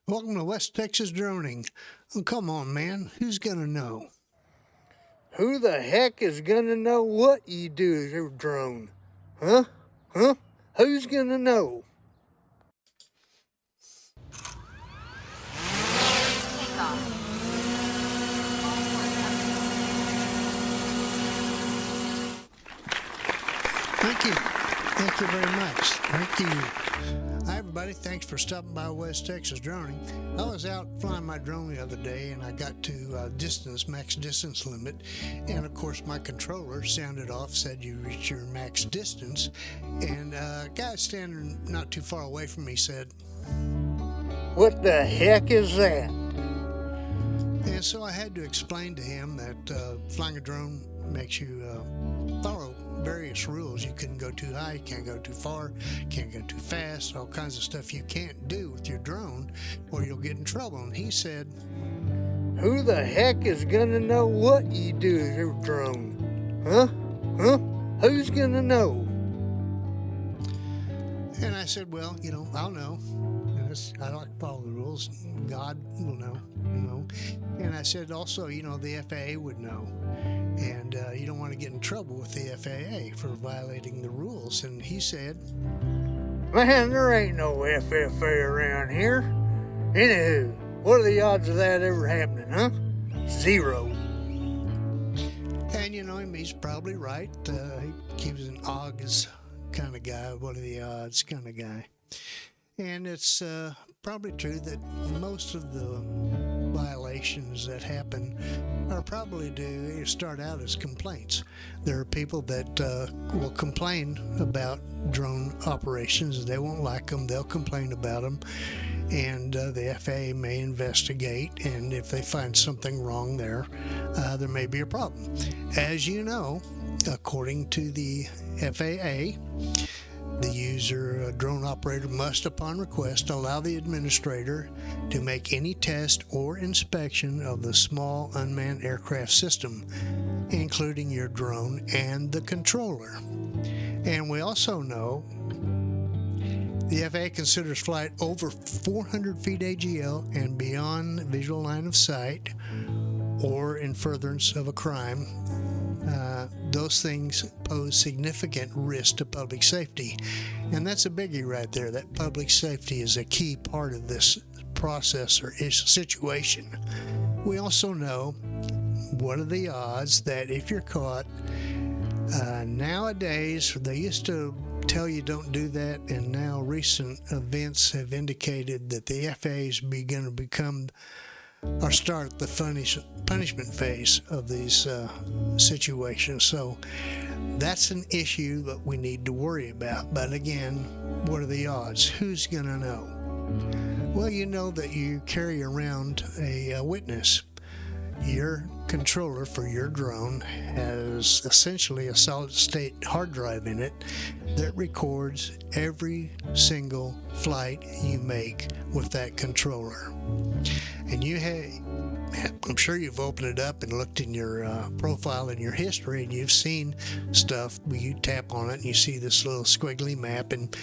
Welcome to West Texas Droning. Oh, come on, man. Who's gonna know? Who the heck is gonna know what you do as your drone? Huh? Who's gonna know? Thank you. Thank you very much. Thank you. Hi, everybody. Thanks for stopping by West Texas Droning. I was out flying my drone the other day, and I got to max distance limit. And, of course, my controller sounded off, said you reached your max distance. And a guy standing not too far away from me said, "What the heck is that?" And so I had to explain to him that flying a drone makes you follow various rules. You couldn't go too high, you can't go too far, can't go too fast, all kinds of stuff you can't do with your drone or you'll get in trouble. And he said, "Who the heck is gonna know what you do as your drone? Huh? Who's gonna know?" And I said, well, I'll know. I like to follow the rules. God will know, And I said also, the FAA would know. And you don't want to get in trouble with the FAA for violating the rules. And he said, "Man, there ain't no FFA around here. Anywho, what are the odds of that ever happening, huh? 0. And he's probably right. He was an odds kind of guy, what are the odds kind of guy. And it's probably true that most of the violations that happen are probably start out as complaints. There are people that will complain about drone operations. They won't like them. They'll complain about them. And the FAA may investigate. And if they find something wrong there may be a problem. As you know, according to the FAA, the user, drone operator, must, upon request, allow the administrator to make any test or inspection of the small unmanned aircraft system, including your drone and the controller. And we also know the FAA considers flight over 400 feet AGL and beyond visual line of sight or in furtherance of a crime. Those things pose significant risk to public safety. And that's a biggie right there. That public safety is a key part of this process or situation. We also know what are the odds that if you're caught, nowadays, they used to tell you don't do that, and now recent events have indicated that the FAA is going to become or start the punishment phase of these situations. So that's an issue that we need to worry about. But again, what are the odds? Who's going to know? Well, you know that you carry around a witness. Your controller for your drone has essentially a solid state hard drive in it that records every single flight you make with that controller. And I'm sure you've opened it up and looked in your profile and your history, and you've seen stuff where you tap on it and you see this little squiggly map. And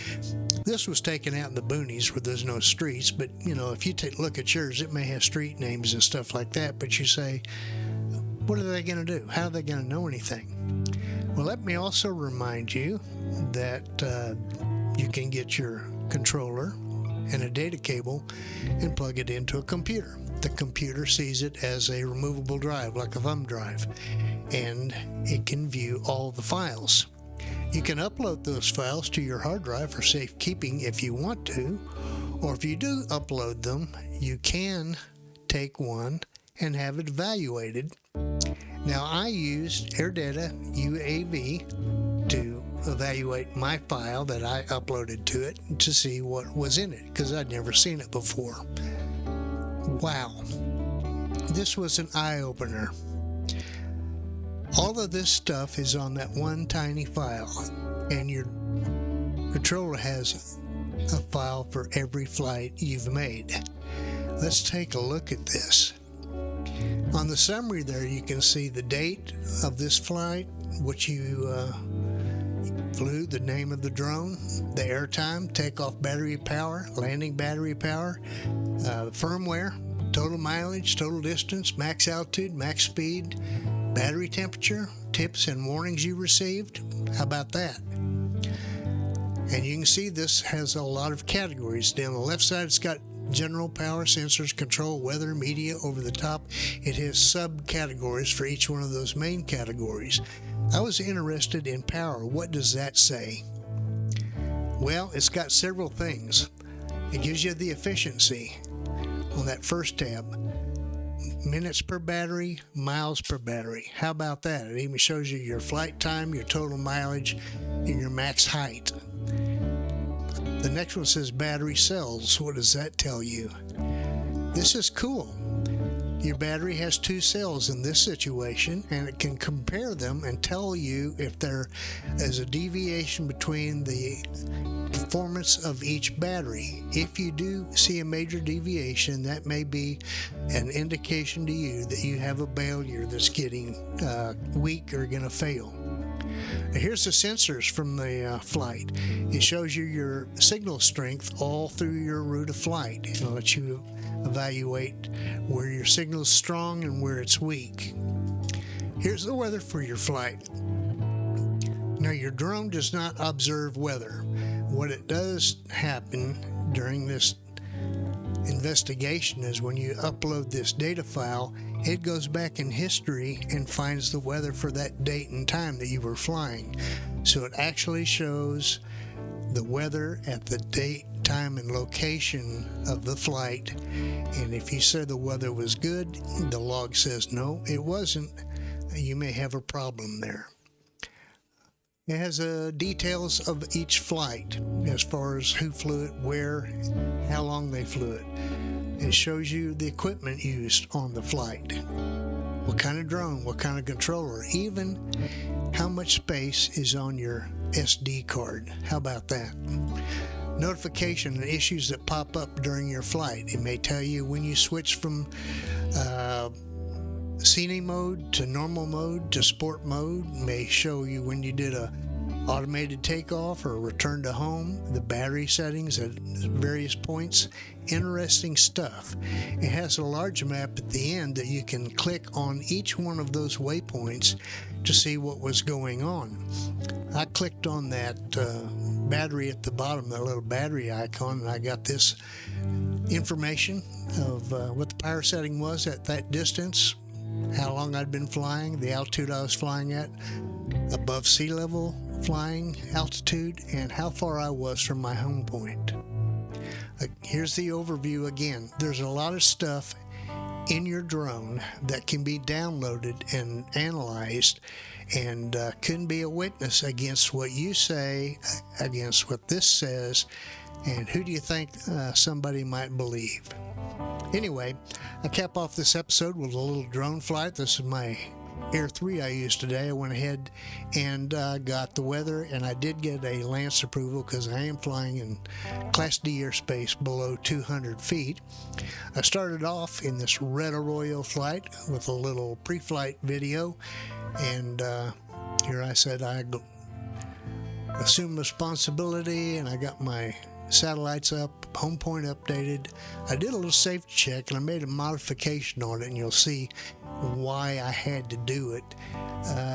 this was taken out in the boonies where there's no streets, but if you take a look at yours, it may have street names and stuff like that. But you say, what are they going to do? How are they going to know anything? Well, let me also remind you that you can get your controller and a data cable and plug it into a computer. The computer sees it as a removable drive, like a thumb drive, and it can view all the files. You can upload those files to your hard drive for safekeeping if you want to, or if you do upload them, you can take one and have it evaluated. Now, I used AirData UAV to evaluate my file that I uploaded to it to see what was in it, because I'd never seen it before. Wow, this was an eye-opener. All of this stuff is on that one tiny file, and your controller has a file for every flight you've made. Let's take a look at this. On the summary there, you can see the date of this flight, which you flew, the name of the drone, the airtime, takeoff battery power, landing battery power, firmware, total mileage, total distance, max altitude, max speed, battery temperature, tips and warnings you received. How about that? And you can see this has a lot of categories. Down the left side, it's got general, power, sensors, control, weather, media. Over the top, it has subcategories for each one of those main categories. I was interested in power. What does that say? Well, it's got several things. It gives you the efficiency on that first tab. Minutes per battery, miles per battery. How about that? It even shows you your flight time, your total mileage, and your max height. The next one says battery cells. What does that tell you? This is cool. Your battery has 2 cells in this situation, and it can compare them and tell you if there is a deviation between the performance of each battery. If you do see a major deviation, that may be an indication to you that you have a failure that's getting weak or going to fail. Here's the sensors from the flight. It shows you your signal strength all through your route of flight. It'll let you evaluate where your signal is strong and where it's weak. Here's the weather for your flight. Now, your drone does not observe weather. What it does happen during this investigation is when you upload this data file, it goes back in history and finds the weather for that date and time that you were flying. So it actually shows the weather at the date, time, and location of the flight. And if you say the weather was good, the log says no, it wasn't. You may have a problem there. It has details of each flight as far as who flew it, where, how long they flew it. It shows you the equipment used on the flight, what kind of drone, what kind of controller, even how much space is on your SD card. How about that? Notification and issues that pop up during your flight. It may tell you when you switch from scenic mode to normal mode to sport mode. It may show you when you did a automated takeoff or return to home, the battery settings at various points. Interesting stuff. It has a large map at the end that you can click on each one of those waypoints to see what was going on. I clicked on that battery at the bottom, that little battery icon, and I got this information of what the power setting was at that distance, how long I'd been flying, the altitude I was flying at, above sea level flying altitude, and how far I was from my home point. Here's the overview again. There's a lot of stuff in your drone that can be downloaded and analyzed, and can be a witness against what you say, against what this says, and who do you think somebody might believe? Anyway, I cap off this episode with a little drone flight. This is my Air 3 I used today. I went ahead and got the weather, and I did get a Lance approval because I am flying in Class D airspace below 200 feet. I started off in this Red Arroyo flight with a little pre-flight video, and here I said I assume responsibility, and I got my satellites up, home point updated. I did a little safety check, and I made a modification on it, and you'll see why I had to do it.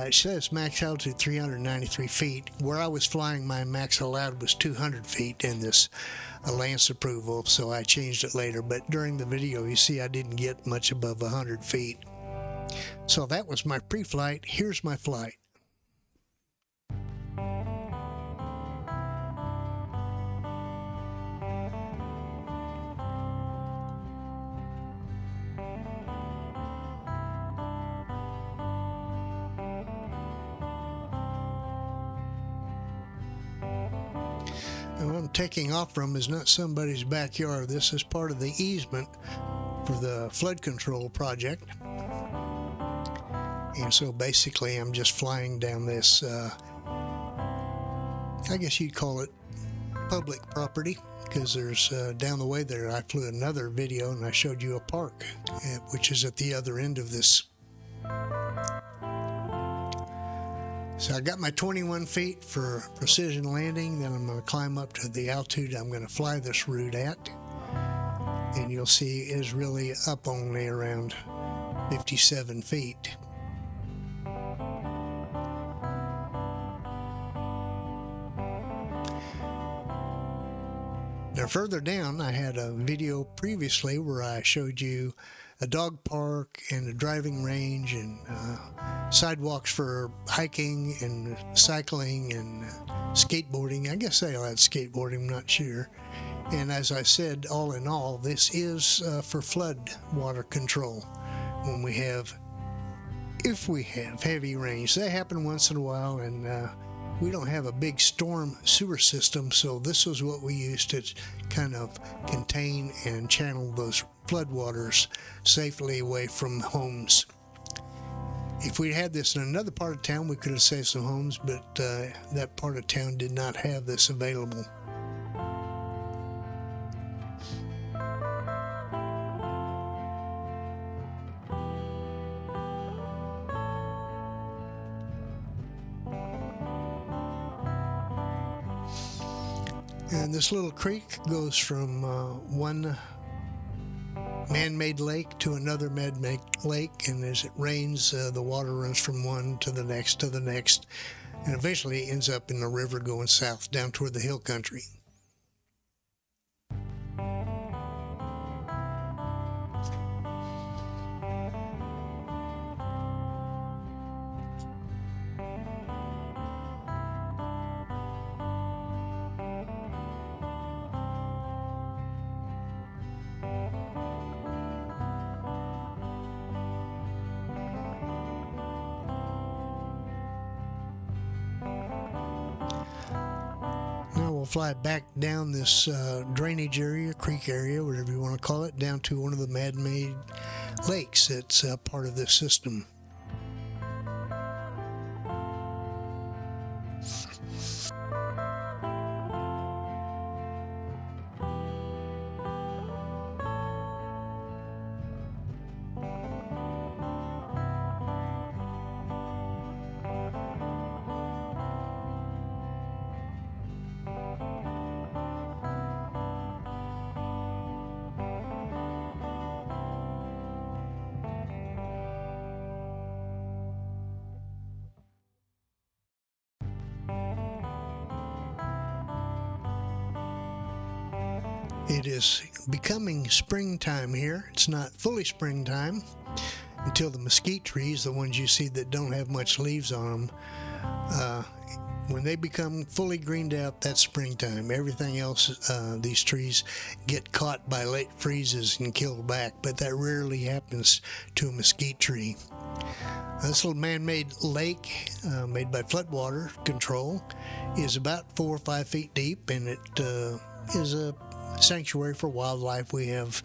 It says max altitude 393 feet. Where I was flying, my max allowed was 200 feet in this Lance approval, so I changed it later. But during the video, you see I didn't get much above 100 feet. So that was my pre-flight. Here's my flight. What I'm taking off from is not somebody's backyard. This is part of the easement for the flood control project. And so basically I'm just flying down this, I guess you'd call it public property, because there's down the way there I flew another video and I showed you a park, which is at the other end of this. So I got my 21 feet for precision landing. Then I'm going to climb up to the altitude I'm going to fly this route at. And you'll see is really up only around 57 feet. Now further down, I had a video previously where I showed you a dog park and a driving range and sidewalks for hiking and cycling and skateboarding. I guess they all had skateboarding, I'm not sure. And as I said, all in all, this is for flood water control. When we have, if we have heavy rains, they happen once in a while, and we don't have a big storm sewer system, so this is what we use to kind of contain and channel those floodwaters safely away from homes. If we had this in another part of town, we could have saved some homes, but that part of town did not have this available. And this little creek goes from one man-made lake to another man-made lake, and as it rains, the water runs from one to the next, and eventually ends up in the river going south down toward the hill country. Now we'll fly back down this drainage area, creek area, whatever you want to call it, down to one of the man-made lakes that's part of this system. It is becoming springtime here. It's not fully springtime until the mesquite trees, the ones you see that don't have much leaves on them, when they become fully greened out, that's springtime. Everything else, these trees get caught by late freezes and killed back, but that rarely happens to a mesquite tree. This little man-made lake made by floodwater control is about 4 or 5 feet deep, and it is a sanctuary for wildlife. We have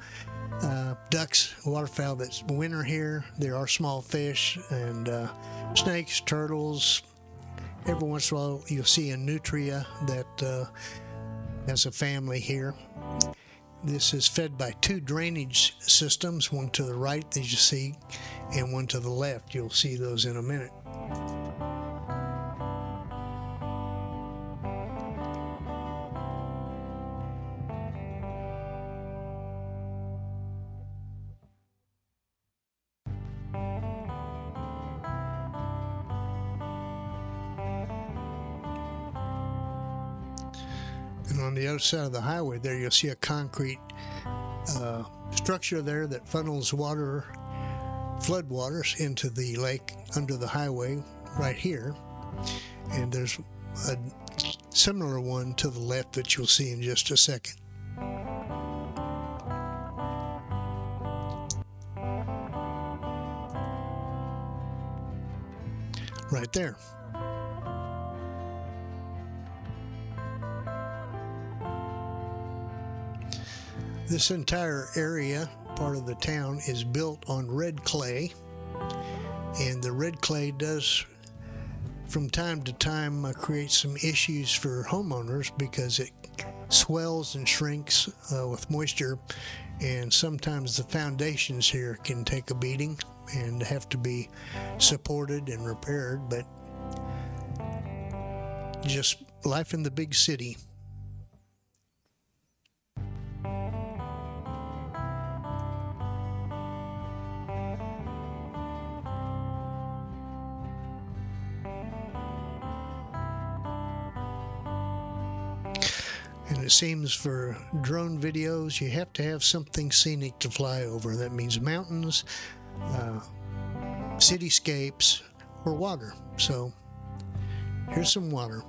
ducks, waterfowl that winter here. There are small fish and snakes, turtles. Every once in a while you'll see a nutria that has a family here. This is fed by 2 drainage systems, one to the right as you see and one to the left. You'll see those in a minute. And on the other side of the highway there, you'll see a concrete structure there that funnels water, flood waters into the lake under the highway right here. And there's a similar one to the left that you'll see in just a second. Right there. This entire area, part of the town, is built on red clay, and the red clay does from time to time create some issues for homeowners because it swells and shrinks with moisture, and sometimes the foundations here can take a beating and have to be supported and repaired. But just life in the big city. And it seems for drone videos, you have to have something scenic to fly over. That means mountains, cityscapes, or water. So here's some water.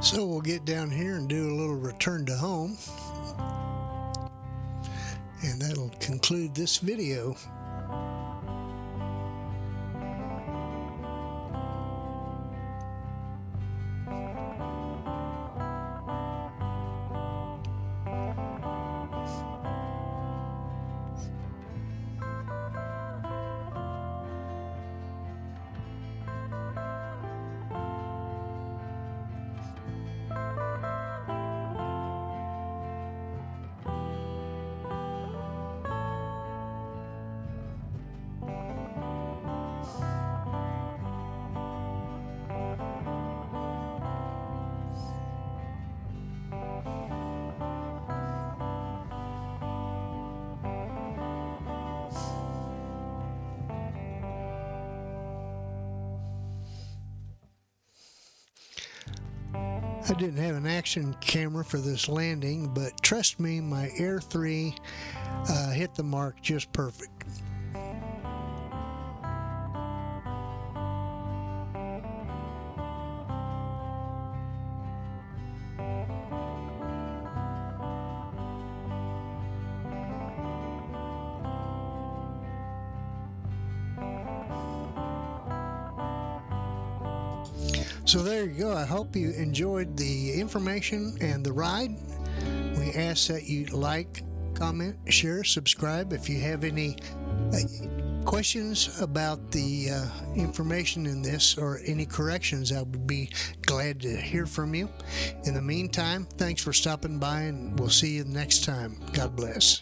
So we'll get down here and do a little return to home. And that'll conclude this video. I didn't have an action camera for this landing, but trust me, my Air 3 hit the mark just perfect. So there you go. I hope you enjoyed the information and the ride. We ask that you like, comment, share, subscribe. If you have any questions about the information in this or any corrections, I would be glad to hear from you. In the meantime, thanks for stopping by, and we'll see you next time. God bless.